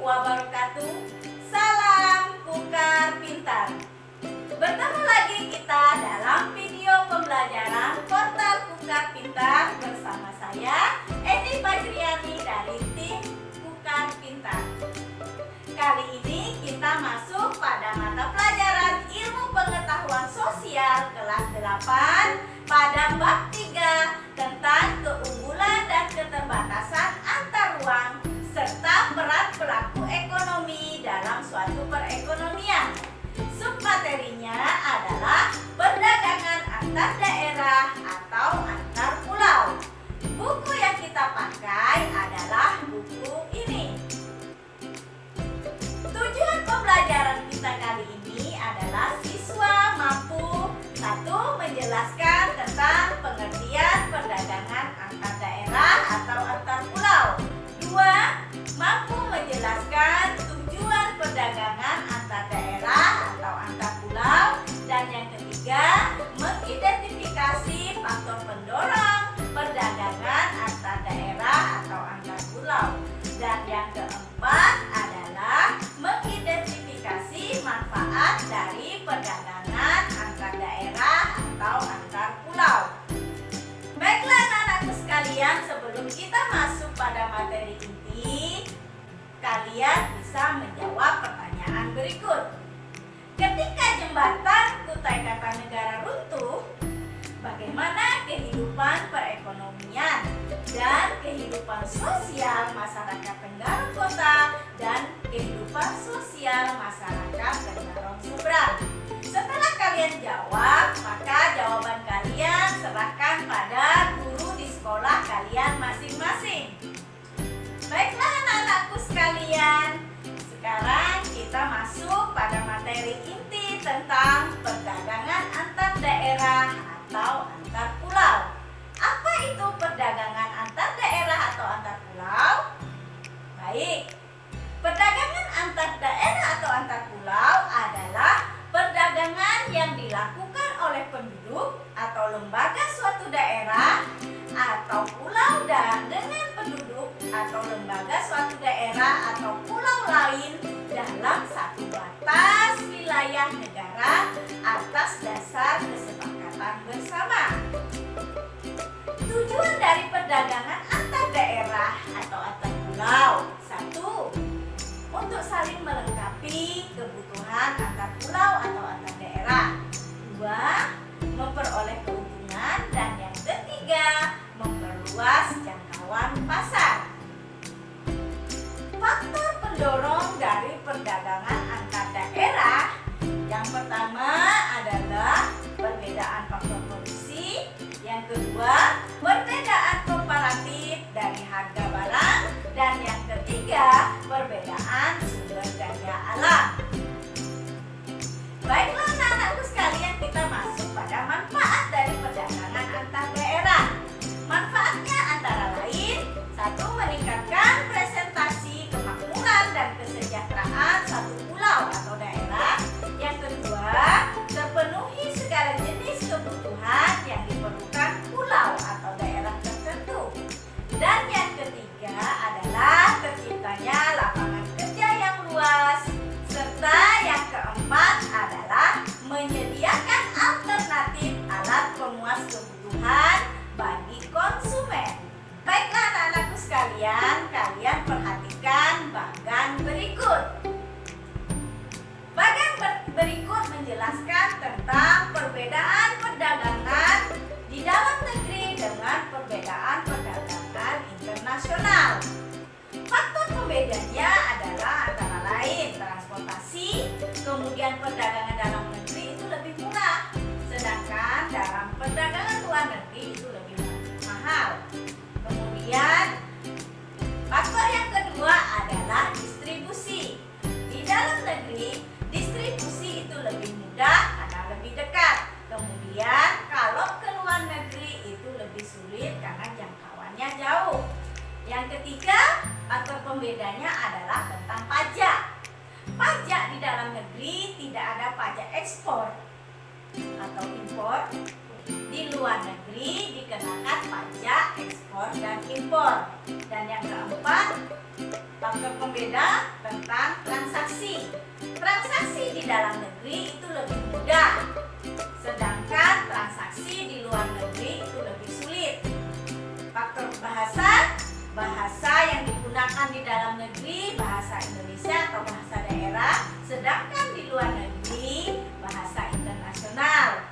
wabarakatuh. Salam Kukar Pintar. Bertemu lagi kita dalam video pembelajaran portal Kukar Pintar bersama saya Edi Fajriani dari tim Kukar Pintar. Kali ini kita masuk pada mata pelajaran Ilmu Pengetahuan Sosial kelas 8 pada bab 3 tentang keunggulan dan keterbatasan antar ruang serta peran pelaku ekonomi dalam suatu perekonomian. Submaterinya adalah perdagangan antar daerah atau antar pulau. Buku yang kita pakai adalah buku ini. Tujuan pembelajaran kita kali ini adalah siswa mampu 1. Menjelaskan tentang pengertian perdagangan antar daerah atau antar pulau. 2. Mampu menjelaskan tujuan perdagangan antar daerah atau antar pulau. Dan yang ketiga, mengidentifikasi faktor pendorong perdagangan antar daerah atau antar pulau. Dan yang keempat adalah mengidentifikasi manfaat dari perdagangan antar daerah atau antar pulau. Baiklah anak-anakku sekalian, sebelum kita masuk pada materi inti, kalian bisa menjawab pertanyaan berikut. Ketika jembatan Kutai Kartanegara runtuh, bagaimana kehidupan perekonomian dan kehidupan sosial masyarakat Tenggarong Kota dan kehidupan sosial masyarakat Tenggarong Seberang? Setelah kalian jawab, maka jawaban kalian serahkan pada guru di sekolah kalian masing-masing. Baiklah anak-anakku sekalian, sekarang kita masuk pada materi inti tentang perdagangan antar daerah atau antar pulau. Apa itu perdagangan antar daerah atau antar pulau? Baik, perdagangan antar daerah atau antar pulau adalah perdagangan yang dilakukan oleh penduduk atau lembaga suatu daerah atau pulau dan dengan penduduk atau lembaga suatu daerah atau pulau lain dalam satu batas wilayah negara atas dasar kesepakatan bersama. Tujuan dari perdagangan antar daerah atau antar pulau: 1. Untuk saling melengkapi kebutuhan antar pulau atau antar daerah. 2. Memperoleh keuntungan. Dan yang ketiga, memperluas jangkauan pasar. Faktor pendorong dari perdagangan antar daerah yang pertama adalah perbedaan faktor produksi. Yang kedua, perbedaan komparatif dari harga barang. Dan yang ketiga, perbedaan sumber daya alam. Baiklah anak-anakku sekalian, kita masuk pada manfaat dari perdagangan antar daerah. Manfaatnya antara lain: 1. Meningkatkan presentasi kemakmuran dan kesejahteraan satu pulau atau daerah. Yang kedua, terpenuhi segala jenis kebutuhan yang diperlukan pulau atau berbeda tentang transaksi. Transaksi di dalam negeri itu lebih mudah, sedangkan transaksi di luar negeri itu lebih sulit. Faktor bahasa, bahasa yang digunakan di dalam negeri bahasa Indonesia atau bahasa daerah, sedangkan di luar negeri bahasa internasional.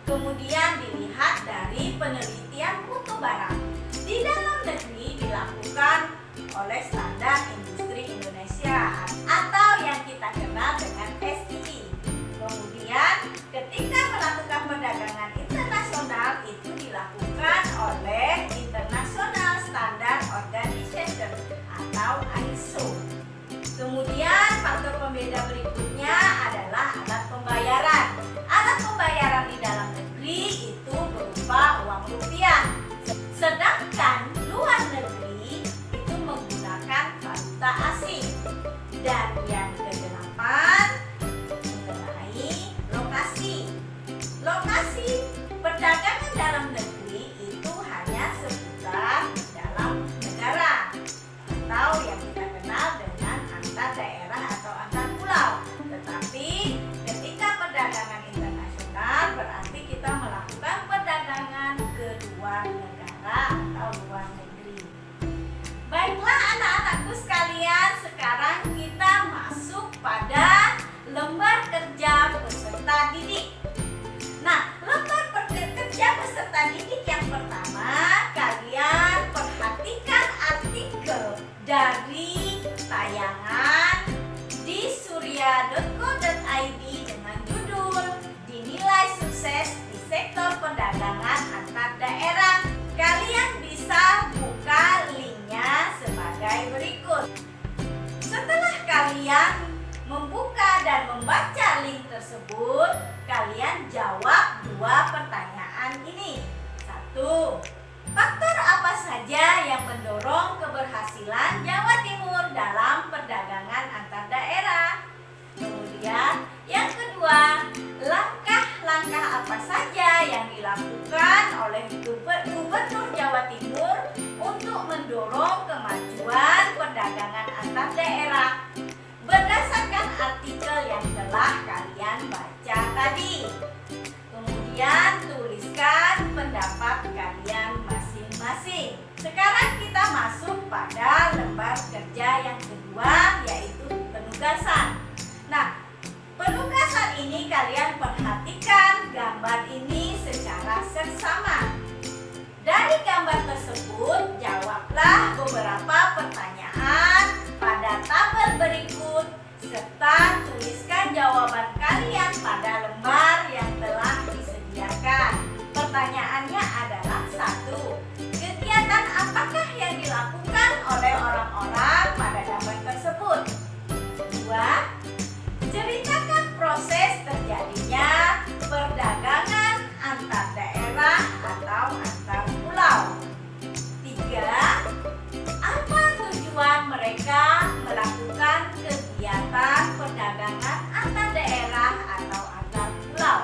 Kemudian dilihat dari penelitian mutu barang. Di dalam negeri dilakukan oleh Standar Industri Indonesia atau yang kita kenal dengan SII. Kemudian ketika melakukan perdagangan internasional itu dilakukan oleh International Standard Organization atau ISO. Kemudian faktor pembeda berikutnya adalah alat pembayaran. Alat pembayaran di dalam negeri itu berupa uang rupiah, sedangkan luar negeri itu menggunakan valuta asing. Dan yang kedelapan mengenai lokasi. Lokasi perdagangan dalam negeri itu hanya seputar dalam negara atau yang kita kenal dengan antar daerah atau antar pulau. Tetapi ketika perdagangan internasional berarti kita melakukan perdagangan ke luar negara atau luar negeri. Baiklah anak-anakku sekalian, sekarang kita masuk pada lembar kerja peserta didik. Nah, lembar kerja peserta didik yang pertama, kalian perhatikan artikel dari tayangan di surya.co.id dengan judul Dinilai Sukses di Sektor Perdagangan Antar Daerah. Kalian bisa buka linknya sebagai berikut. Setelah kalian membuka dan membaca link tersebut, kalian jawab dua pertanyaan ini. 1. Faktor apa saja yang mendorong keberhasilan Jawa Timur dalam perdagangan antar daerah? Kemudian yang kedua, langkah-langkah apa saja yang dilakukan oleh Gubernur Jawa Timur untuk mendorong kemajuan perdagangan antar daerah berdasarkan artikel yang telah kalian baca tadi. Kemudian tuliskan pendapat kalian masing-masing. Sekarang kita masuk pada lembar kerja yang kedua, yaitu penugasan. Nah, penugasan ini kalian perhatikan gambar ini secara seksama. Dari gambar tersebut, jawablah beberapa pertanyaan pada tabel berikut serta tuliskan jawaban kalian pada lembar yang telah disediakan. Pertanyaannya adalah 1. Kegiatan apakah yang dilakukan oleh orang-orang pada gambar tersebut? 2. Ceritakan proses terjadinya perdagangan antar daerah atau antar pulau. 3. Apa tujuan mereka melakukan kegiatan perdagangan antar daerah atau antar pulau?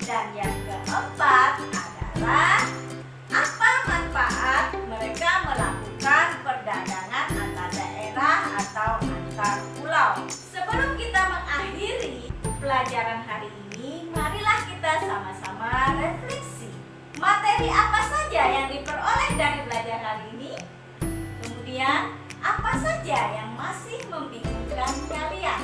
Dan yang keempat adalah apa manfaat mereka melakukan perdagangan antar daerah atau antar pulau? Sebelum kita mengakhiri pelajaran hari ini, marilah kita sama-sama refleksi. Materi apa saja yang diperoleh dari belajar hari ini? Kemudian, apa saja yang masih membingungkan kalian?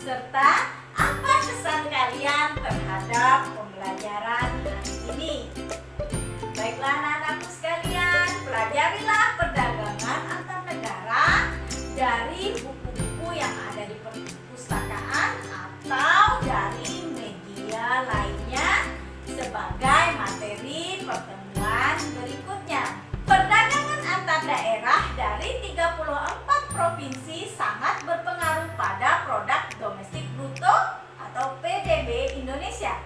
Serta, apa kesan kalian terhadap pembelajaran hari ini? Baiklah anak-anakku sekalian, pelajarilah perdagangan antar negara dari buku-buku yang ada di perpustakaan atau dari media lainnya sebagai materi pertemuan berikutnya. Perdagangan antar daerah dari 34 provinsi sangat berpengaruh pada produk domestik bruto atau PDB Indonesia.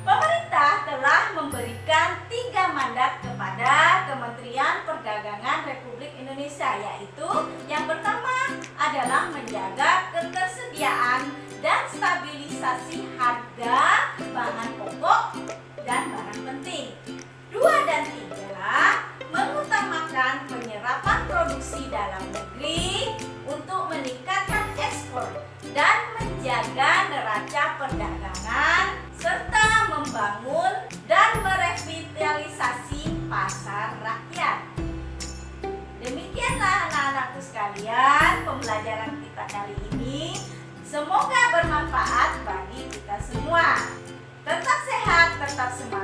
Pemerintah telah memberikan 3 mandat kepada Kementerian Perdagangan Republik Indonesia, yaitu yang pertama adalah menjaga ketersediaan dan stabilisasi harga bahan pokok dan barang penting. 2 dan 3 mengutamakan penyerapan produksi dalam negeri sekalian, pembelajaran kita kali ini semoga bermanfaat bagi kita semua. Tetap sehat, tetap semangat.